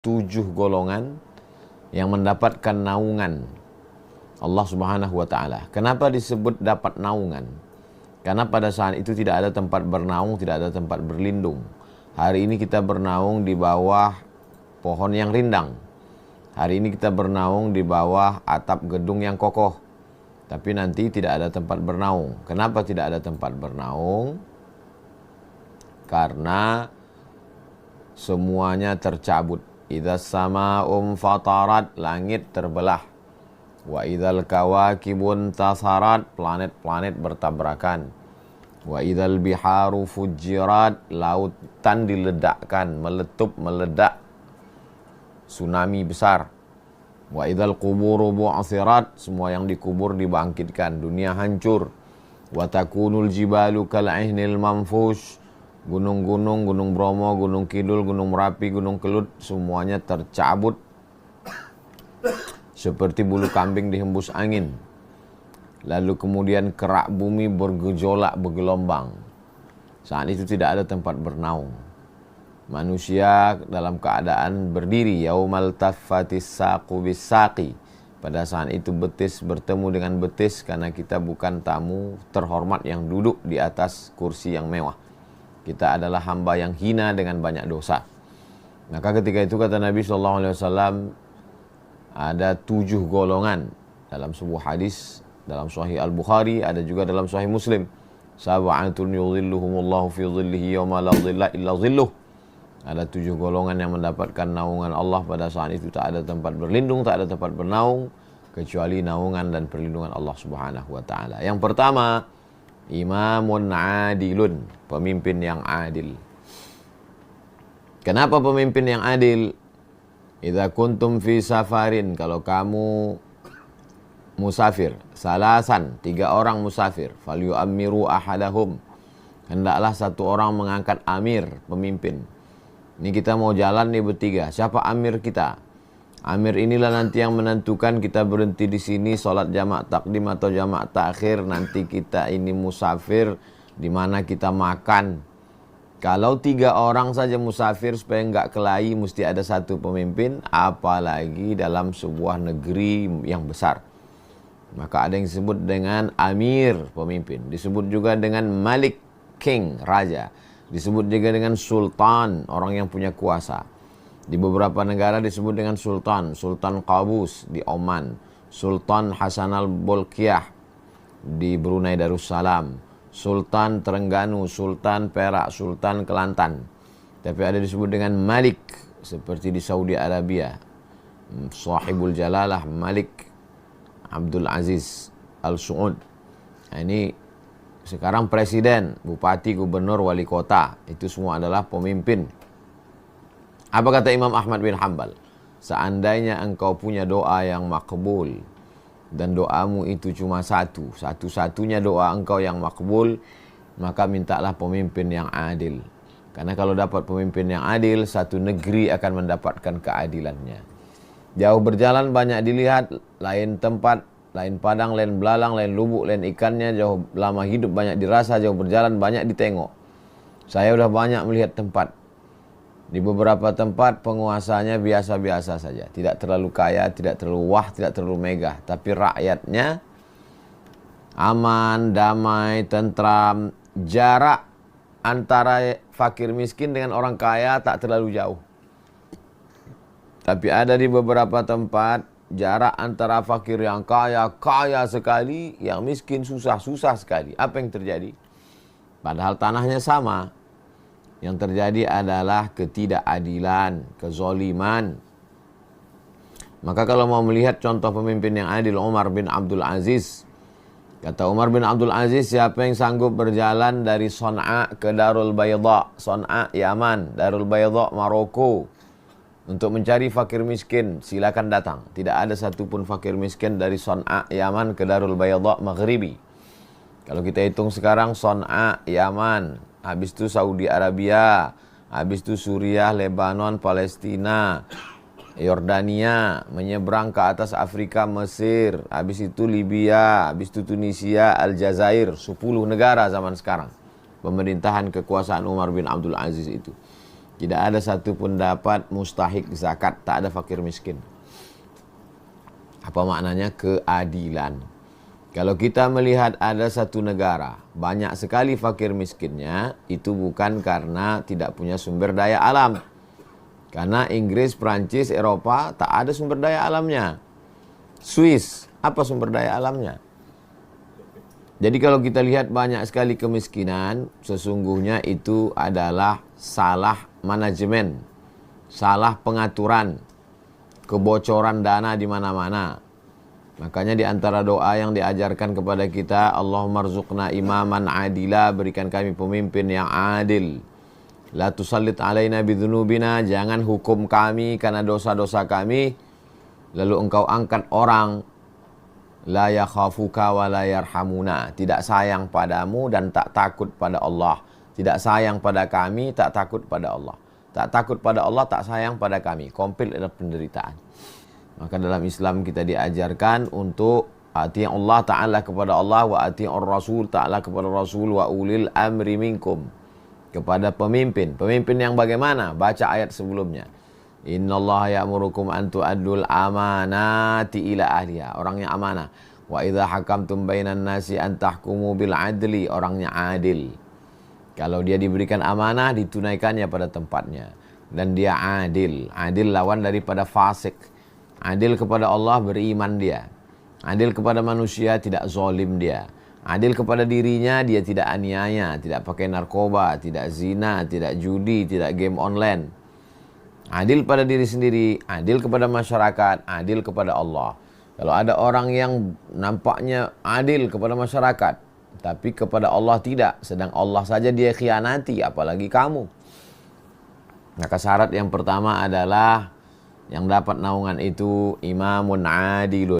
7 golongan yang mendapatkan naungan Allah Subhanahu wa taala. Kenapa disebut dapat naungan? Karena pada saat itu tidak ada tempat bernaung, tidak ada tempat berlindung. Hari ini kita bernaung di bawah pohon yang rindang. Hari ini kita bernaung di bawah atap gedung yang kokoh. Tapi nanti tidak ada tempat bernaung. Kenapa tidak ada tempat bernaung? Karena semuanya tercabut. Idza sama'um fatarat, langit terbelah. Wa idzal kawakibun tasarat, planet-planet bertabrakan. Wa idzal biharu fujirat, lautan diledakkan, meletup, meledak. Tsunami besar. Wa idzal quburu bu'athirat, semua yang dikubur dibangkitkan, dunia hancur. Wa takunul jibalu kal'ihnil manfush, gunung-gunung, Gunung Bromo, Gunung Kidul, Gunung Merapi, Gunung Kelut, semuanya tercabut seperti bulu kambing dihembus angin. Lalu kemudian kerak bumi bergejolak, bergelombang. Saat itu tidak ada tempat bernaung. Manusia dalam keadaan berdiri. Yaumal taffatis saqu bis-saqi. Pada saat itu betis bertemu dengan betis, karena kita bukan tamu terhormat yang duduk di atas kursi yang mewah. Kita adalah hamba yang hina dengan banyak dosa. Maka ketika itu kata Nabi SAW, ada 7 golongan dalam sebuah hadis dalam Sahih Al-Bukhari, ada juga dalam Sahih Muslim. Sab'atun yudhilluhumullahu fi dhillihi yawma la dhilla illa dhilluh. Ada 7 golongan yang mendapatkan naungan Allah pada saat itu. Tak ada tempat berlindung, tak ada tempat bernaung kecuali naungan dan perlindungan Allah Subhanahu wa taala. Yang pertama, imamun adilun, pemimpin yang adil. Kenapa pemimpin yang adil? Idza kuntum fi safarin, kalau kamu musafir, salasan, 3 orang musafir, falyu'ammiru ahadahum, hendaklah satu orang mengangkat amir, pemimpin. Ini kita mau jalan nih bertiga, siapa amir kita? Amir inilah nanti yang menentukan kita berhenti di sini sholat jamak takdim atau jamak takhir. Nanti kita ini musafir, di mana kita makan. Kalau 3 orang saja musafir supaya enggak kelahi, mesti ada satu pemimpin, apalagi dalam sebuah negeri yang besar. Maka ada yang disebut dengan amir, pemimpin. Disebut juga dengan malik, king, raja. Disebut juga dengan sultan, orang yang punya kuasa. Di beberapa negara disebut dengan sultan. Sultan Qabus di Oman, Sultan Hasan al-Bolkiah di Brunei Darussalam, Sultan Terengganu, Sultan Perak, Sultan Kelantan. Tapi ada disebut dengan Malik, seperti di Saudi Arabia, Sahibul Jalalah Malik Abdul Aziz Al Saud. Nah, ini sekarang presiden, bupati, gubernur, wali kota, itu semua adalah pemimpin. Apa kata Imam Ahmad bin Hanbal? Seandainya engkau punya doa yang makbul, dan doamu itu cuma satu-satunya doa engkau yang makbul, maka mintalah pemimpin yang adil. Karena kalau dapat pemimpin yang adil, satu negeri akan mendapatkan keadilannya. Jauh berjalan banyak dilihat, lain tempat, lain padang, lain belalang, lain lubuk, lain ikannya. Jauh lama hidup banyak dirasa, jauh berjalan banyak ditengok. Saya sudah banyak melihat tempat. Di beberapa tempat penguasanya biasa-biasa saja. Tidak terlalu kaya, tidak terlalu wah, tidak terlalu megah. Tapi rakyatnya aman, damai, tentram. Jarak antara fakir miskin dengan orang kaya tak terlalu jauh. Tapi ada di beberapa tempat jarak antara fakir yang kaya, kaya sekali, yang miskin susah, susah sekali. Apa yang terjadi? Padahal tanahnya sama. Yang terjadi adalah ketidakadilan, kezoliman. Maka kalau mau melihat contoh pemimpin yang adil, Umar bin Abdul Aziz. Kata Umar bin Abdul Aziz, siapa yang sanggup berjalan dari Son'a ke Darul Bayda, Son'a Yaman, Darul Bayda Maroko, untuk mencari fakir miskin, silakan datang. Tidak ada satupun fakir miskin dari Son'a Yaman ke Darul Bayda Maghribi. Kalau kita hitung sekarang, Son'a Yaman, habis itu Saudi Arabia, habis itu Suriah, Lebanon, Palestina, Yordania, menyeberang ke atas Afrika, Mesir, habis itu Libya, habis itu Tunisia, Aljazair, 10 negara zaman sekarang. Pemerintahan kekuasaan Umar bin Abdul Aziz itu. Tidak ada satu pun dapat mustahik zakat, tak ada fakir miskin. Apa maknanya? Keadilan. Kalau kita melihat ada satu negara, banyak sekali fakir miskinnya, itu bukan karena tidak punya sumber daya alam. Karena Inggris, Prancis, Eropa tak ada sumber daya alamnya. Swiss, apa sumber daya alamnya? Jadi kalau kita lihat banyak sekali kemiskinan, sesungguhnya itu adalah salah manajemen, salah pengaturan, kebocoran dana di mana-mana. Makanya di antara doa yang diajarkan kepada kita, Allahumma rzuqna imaman adila, berikan kami pemimpin yang adil. La tusallit alaina bidzunubina, jangan hukum kami karena dosa-dosa kami, lalu engkau angkat orang la yakhafuka wa la yarhamuna, tidak sayang padamu dan tak takut pada Allah. Tidak sayang pada kami, tak takut pada Allah. Tak takut pada Allah, tak sayang pada kami. Komplit adalah penderitaan. Maka dalam Islam kita diajarkan untuk ati Allah Ta'ala kepada Allah, wa ati Rasul Ta'ala kepada Rasul, wa ulil amri minkum, kepada pemimpin. Pemimpin yang bagaimana? Baca ayat sebelumnya. Innallaha ya'murukum an tu'addul amanati ila ahliha, orangnya amanah. Wa idza hakamtum bainan nasi an tahkumu bil adli, orangnya adil. Kalau dia diberikan amanah, ditunaikannya pada tempatnya, dan dia adil. Adil lawan daripada fasik. Adil kepada Allah, beriman dia. Adil kepada manusia, tidak zalim dia. Adil kepada dirinya, dia tidak aniaya, tidak pakai narkoba, tidak zina, tidak judi, tidak game online. Adil pada diri sendiri, adil kepada masyarakat, adil kepada Allah. Kalau ada orang yang nampaknya adil kepada masyarakat, tapi kepada Allah tidak, sedang Allah saja dia khianati, apalagi kamu. Maka syarat yang pertama adalah yang dapat naungan itu imamun adilun.